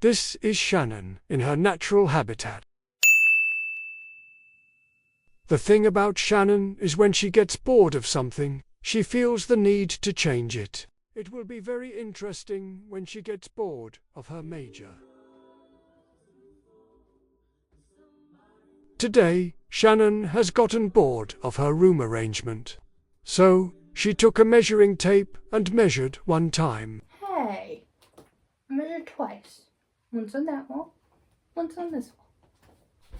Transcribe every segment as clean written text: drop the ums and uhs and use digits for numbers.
This is Shannon in her natural habitat. The thing about Shannon is when she gets bored of something, she feels the need to change it. It will be very interesting when she gets bored of her major. Today, Shannon has gotten bored of her room arrangement. So, she took a measuring tape and measured one time. Hey, I measured twice. Once on that wall, once on this wall.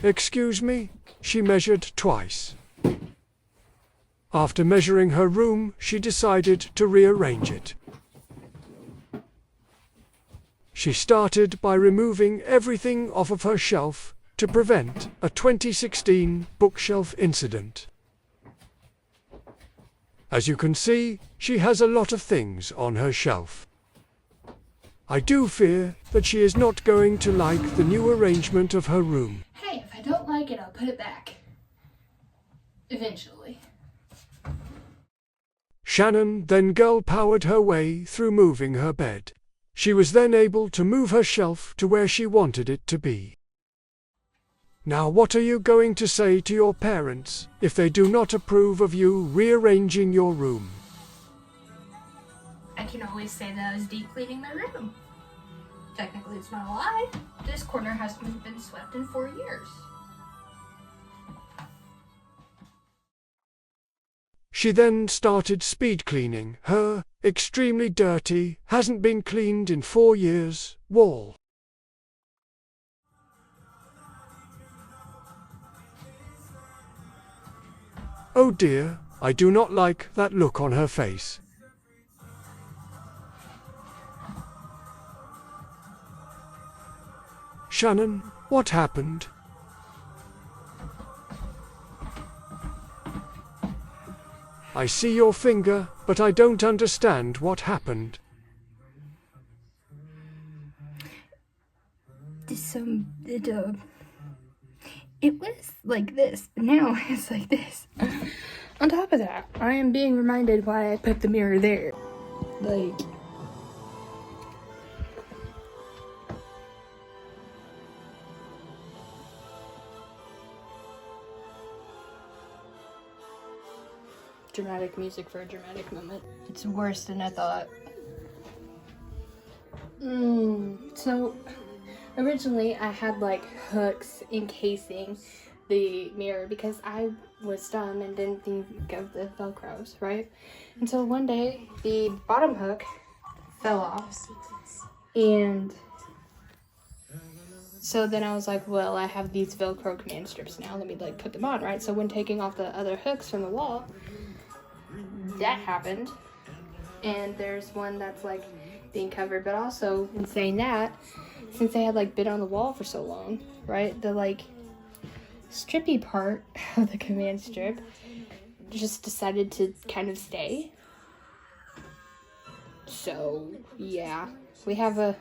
Excuse me? She measured twice. After measuring her room, she decided to rearrange it. She started by removing everything off of her shelf to prevent a 2016 bookshelf incident. As you can see, she has a lot of things on her shelf. I do fear that she is not going to like the new arrangement of her room. Hey, if I don't like it, I'll put it back. Eventually. Shannon then girl-powered her way through moving her bed. She was then able to move her shelf to where she wanted it to be. Now what are you going to say to your parents if they do not approve of you rearranging your room? I can always say that I was deep cleaning my room. Technically, it's not a lie. This corner hasn't been swept in 4 years. She then started speed cleaning her extremely dirty, hasn't been cleaned in 4 years, wall. Oh dear, I do not like that look on her face. Shannon, what happened? I see your finger, but I don't understand what happened. It was like this, but now it's like this. On top of that, I am being reminded why I put the mirror there. Like, dramatic music for a dramatic moment. It's worse than I thought. So originally I had like hooks encasing the mirror because I was dumb and didn't think of the velcros, right? And so one day the bottom hook fell off, and so then I was like, well, I have these velcro command strips now, let me like put them on, right? So when taking off the other hooks from the wall, that happened, and there's one that's like being covered. But also in saying that, since they had like been on the wall for so long, right, the like strippy part of the command strip just decided to kind of stay. So yeah, we have a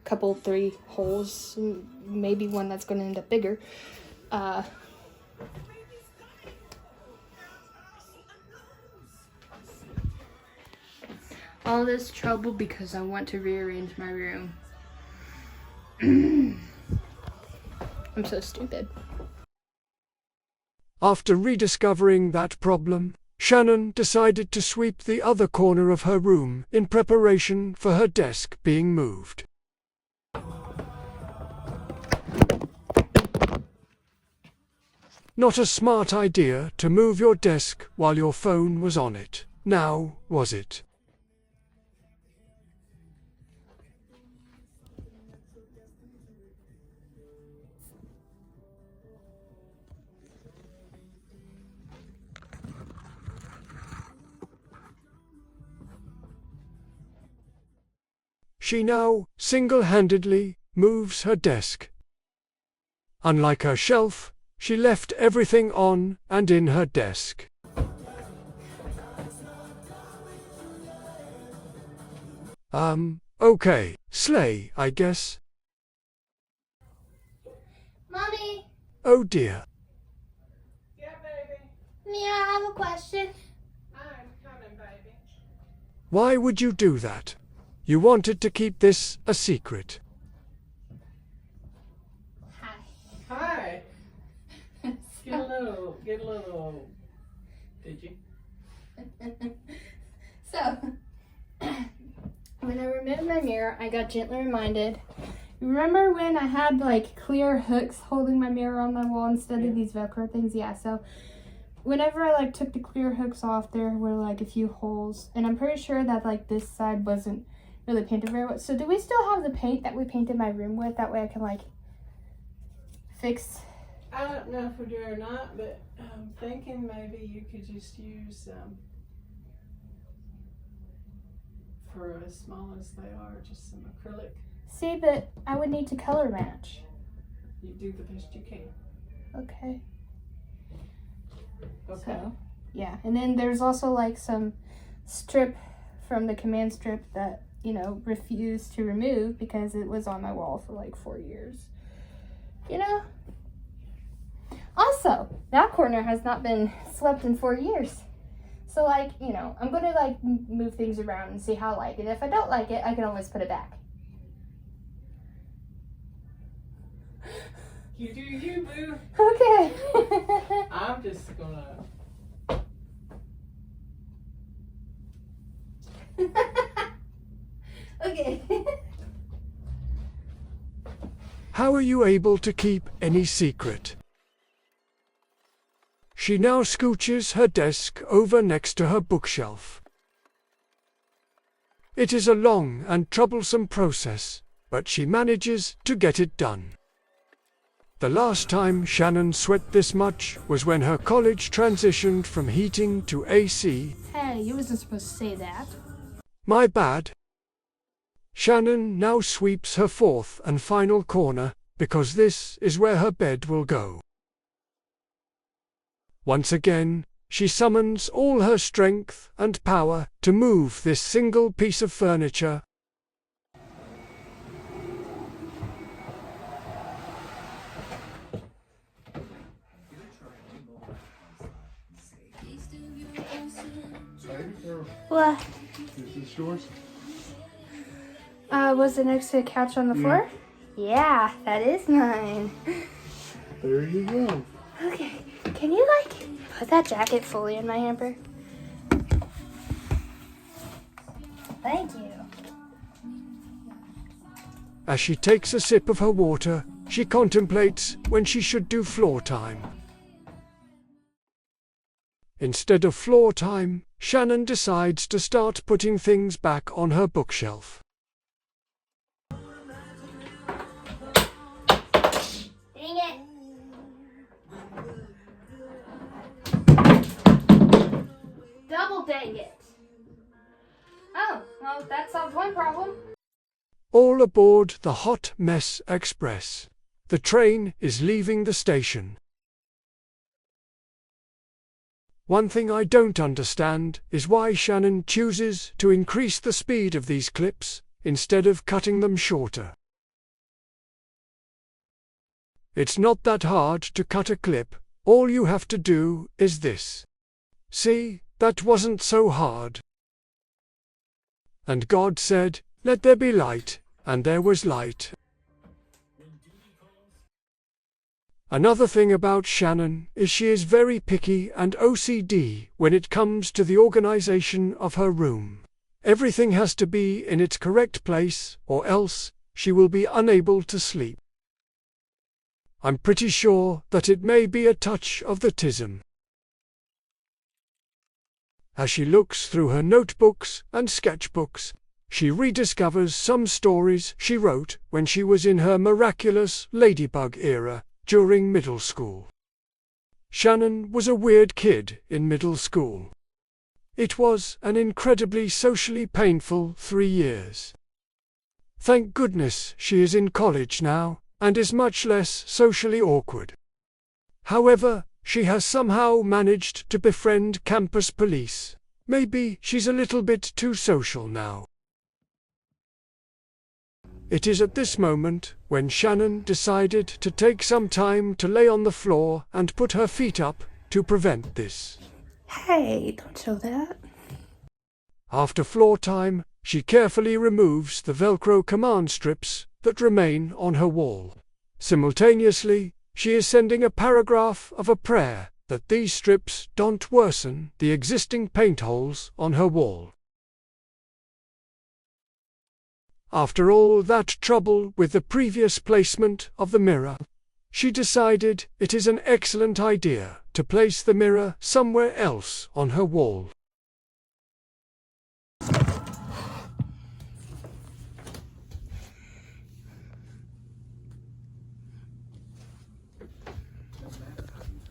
couple 3 holes, maybe one that's going to end up bigger. All this trouble because I want to rearrange my room. I'm so stupid. After rediscovering that problem, Shannon decided to sweep the other corner of her room in preparation for her desk being moved. Not a smart idea to move your desk while your phone was on it, now, was it? She now single-handedly moves her desk. Unlike her shelf, she left everything on and in her desk. Okay, slay, I guess. Mommy! Oh dear. Yeah, baby. Mia, I have a question. I'm coming, baby. Why would you do that? You wanted to keep this a secret. get a little, did you? So, when I removed my mirror, I got gently reminded. Remember when I had like clear hooks holding my mirror on my wall instead of these Velcro things? Yeah, so whenever I like took the clear hooks off, there were like a few holes, and I'm pretty sure that like this side wasn't really painted very well. So do we still have the paint that we painted my room with? That way I can like fix. I don't know if we do or not, but I'm thinking maybe you could just use, for as small as they are, just some acrylic. See, but I would need to color match. You do the best you can. Okay. Okay. So, yeah. And then there's also like some strip from the command strip that, you know, refused to remove because it was on my wall for like 4 years. You know? Also, that corner has not been swept in 4 years. So like, you know, I'm going to like move things around and see how I like it. If I don't like it, I can always put it back. You do you, boo. Okay. I'm just gonna. Okay. How are you able to keep any secret? She now scooches her desk over next to her bookshelf. It is a long and troublesome process, but she manages to get it done. The last time Shannon sweat this much was when her college transitioned from heating to AC. Hey, you wasn't supposed to say that. My bad. Shannon now sweeps her fourth and final corner, because this is where her bed will go. Once again, she summons all her strength and power to move this single piece of furniture. What? Is this yours? Was it next to the couch on the floor? Yeah, that is mine. There you go. Okay, can you like put that jacket fully in my hamper? Thank you. As she takes a sip of her water, she contemplates when she should do floor time. Instead of floor time, Shannon decides to start putting things back on her bookshelf. Dang it. Double dang it. Oh, well, that solved one problem. All aboard the Hot Mess Express. The train is leaving the station. One thing I don't understand is why Shannon chooses to increase the speed of these clips instead of cutting them shorter. It's not that hard to cut a clip, all you have to do is this. See, that wasn't so hard. And God said, "Let there be light," and there was light. Another thing about Shannon is she is very picky and OCD when it comes to the organization of her room. Everything has to be in its correct place, or else she will be unable to sleep. I'm pretty sure that it may be a touch of the tism. As she looks through her notebooks and sketchbooks, she rediscovers some stories she wrote when she was in her miraculous ladybug era during middle school. Shannon was a weird kid in middle school. It was an incredibly socially painful 3 years. Thank goodness she is in college now, and is much less socially awkward. However, she has somehow managed to befriend campus police. Maybe she's a little bit too social now. It is at this moment when Shannon decided to take some time to lay on the floor and put her feet up to prevent this. Hey, don't show that. After floor time, she carefully removes the Velcro command strips that remain on her wall. Simultaneously, she is sending a paragraph of a prayer that these strips don't worsen the existing paint holes on her wall. After all that trouble with the previous placement of the mirror, she decided it is an excellent idea to place the mirror somewhere else on her wall.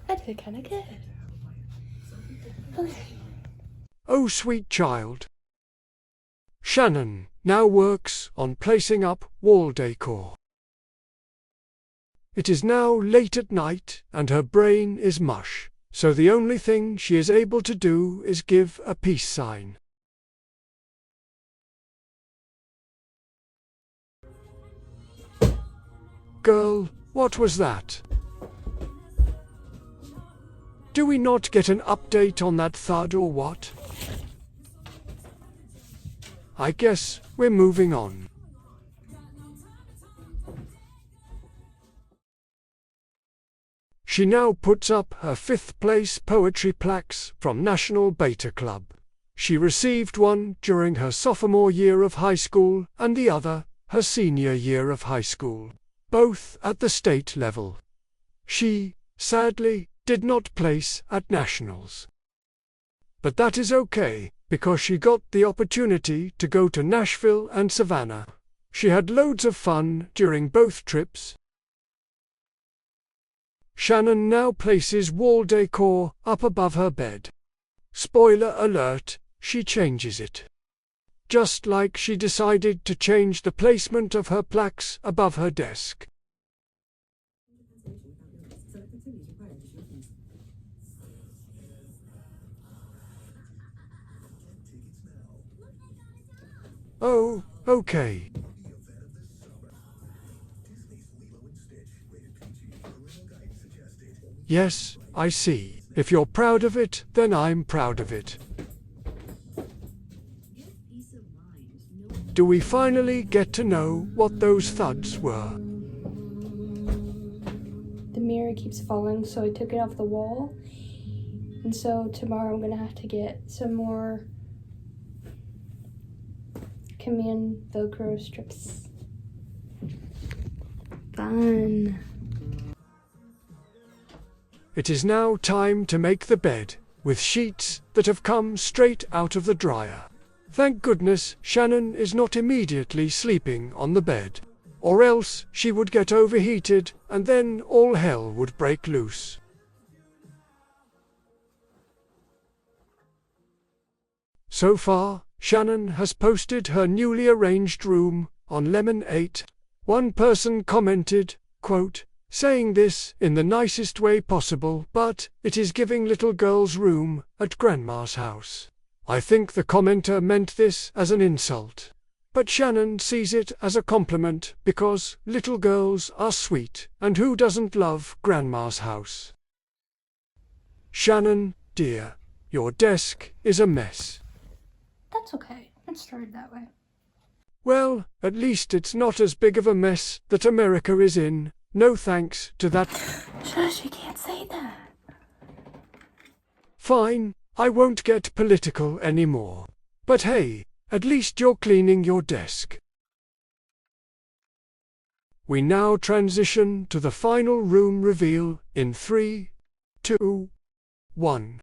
I did kind of good. Okay. Oh, sweet child. Shannon now works on placing up wall decor. It is now late at night and her brain is mush, so the only thing she is able to do is give a peace sign. Girl, what was that? Do we not get an update on that thud or what? I guess we're moving on. She now puts up her 5th place poetry plaques from National Beta Club. She received one during her sophomore year of high school and the other her senior year of high school, both at the state level. She, sadly, did not place at nationals. But that is okay, because she got the opportunity to go to Nashville and Savannah. She had loads of fun during both trips. Shannon now places wall decor up above her bed. Spoiler alert, she changes it. Just like she decided to change the placement of her plaques above her desk. Oh, okay. Yes, I see. If you're proud of it, then I'm proud of it. Do we finally get to know what those thuds were? The mirror keeps falling, so I took it off the wall. And so tomorrow I'm gonna have to get some more command Velcro strips. Fun. It is now time to make the bed, with sheets that have come straight out of the dryer. Thank goodness Shannon is not immediately sleeping on the bed, or else she would get overheated and then all hell would break loose. So far, Shannon has posted her newly arranged room on Lemon 8. One person commented, quote, saying this in the nicest way possible, but it is giving little girl's room at Grandma's house. I think the commenter meant this as an insult. But Shannon sees it as a compliment because little girls are sweet, and who doesn't love Grandma's house? Shannon, dear, your desk is a mess. That's okay. It started that way. Well, at least it's not as big of a mess that America is in. No thanks to that. Shush, you can't say that. Fine, I won't get political anymore. But hey, at least you're cleaning your desk. We now transition to the final room reveal in 3, 2, 1.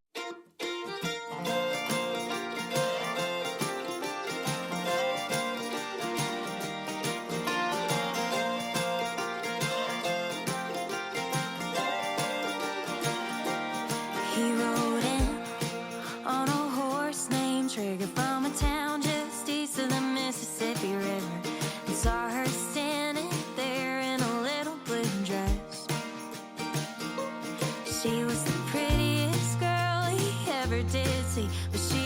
He rode in on a horse named Trigger from a town just east of the Mississippi River, and saw her standing there in a little blue dress. She was the prettiest girl he ever did see, but she